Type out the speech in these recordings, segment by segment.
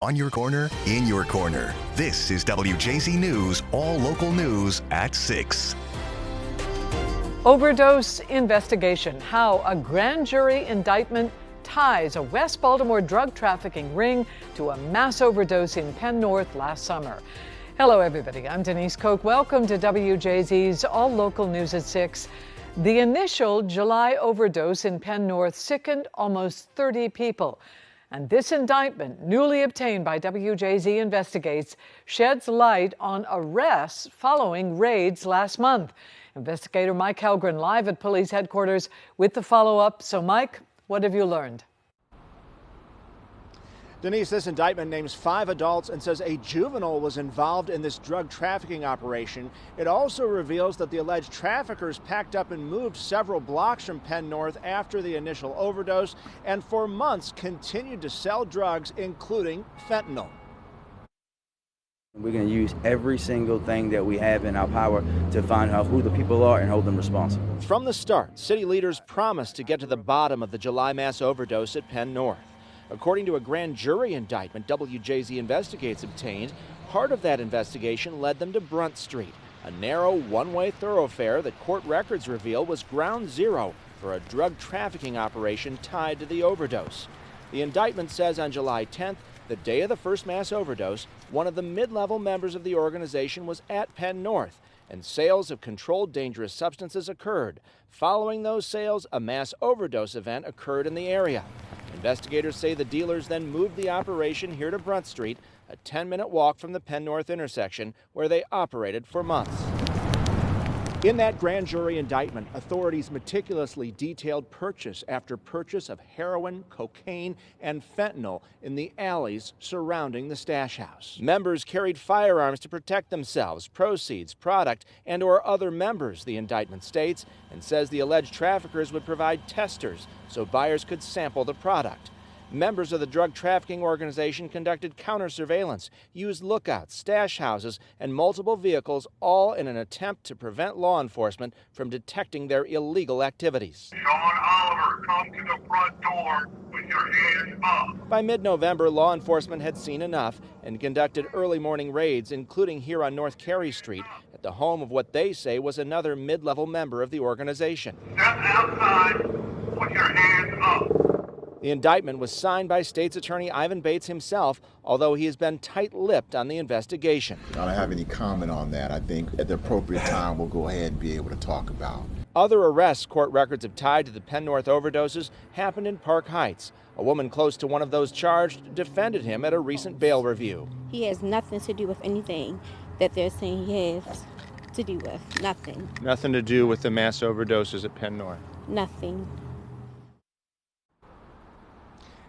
On your corner, in your corner. This is WJZ News, all local news at 6. Overdose investigation. How a grand jury indictment ties a West Baltimore drug trafficking ring to a mass overdose in Penn North last summer. Hello, everybody. I'm Denise Koch. Welcome to WJZ's All Local News at 6. The initial July overdose in Penn North sickened almost 30 people. And this indictment, newly obtained by WJZ Investigates, sheds light on arrests following raids last month. Investigator Mike Helgren live at police headquarters with the follow-up. So, Mike, what have you learned? Denise, this indictment names 5 adults and says a juvenile was involved in this drug trafficking operation. It also reveals that the alleged traffickers packed up and moved several blocks from Penn North after the initial overdose and for months continued to sell drugs, including fentanyl. We're going to use every single thing that we have in our power to find out who the people are and hold them responsible. From the start, city leaders promised to get to the bottom of the July mass overdose at Penn North. According to a grand jury indictment WJZ Investigates obtained, part of that investigation led them to Brunt Street, a narrow one-way thoroughfare that court records reveal was ground zero for a drug trafficking operation tied to the overdose. The indictment says on July 10th, the day of the first mass overdose, one of the mid-level members of the organization was at Penn North, and sales of controlled dangerous substances occurred. Following those sales, a mass overdose event occurred in the area. Investigators say the dealers then moved the operation here to Brunt Street, a 10-minute walk from the Penn North intersection, where they operated for months. In that grand jury indictment, authorities meticulously detailed purchase after purchase of heroin, cocaine, and fentanyl in the alleys surrounding the stash house. Members carried firearms to protect themselves, proceeds, product, and/or other members, the indictment states, and says the alleged traffickers would provide testers so buyers could sample the product. Members of the drug trafficking organization conducted counter-surveillance, used lookouts, stash houses, and multiple vehicles, all in an attempt to prevent law enforcement from detecting their illegal activities. Sean Oliver, come to the front door with your hands up. By mid-November, law enforcement had seen enough and conducted early morning raids, including here on North Carey Street, at the home of what they say was another mid-level member of the organization. Step outside with your hands up. The indictment was signed by State's Attorney Ivan Bates himself, although he has been tight-lipped on the investigation. I don't have any comment on that. I think at the appropriate time we'll go ahead and be able to talk about. Other arrests court records have tied to the Penn North overdoses happened in Park Heights. A woman close to one of those charged defended him at a recent bail review. He has nothing to do with anything that they're saying he has to do with. Nothing. Nothing to do with the mass overdoses at Penn North. Nothing.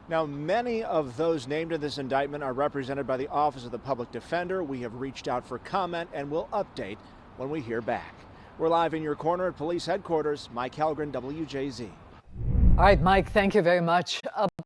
Now, many of those named in this indictment are represented by the Office of the Public Defender. We have reached out for comment and will update when we hear back. We're live in your corner at police headquarters. Mike Helgren, WJZ. All right, Mike, thank you very much. A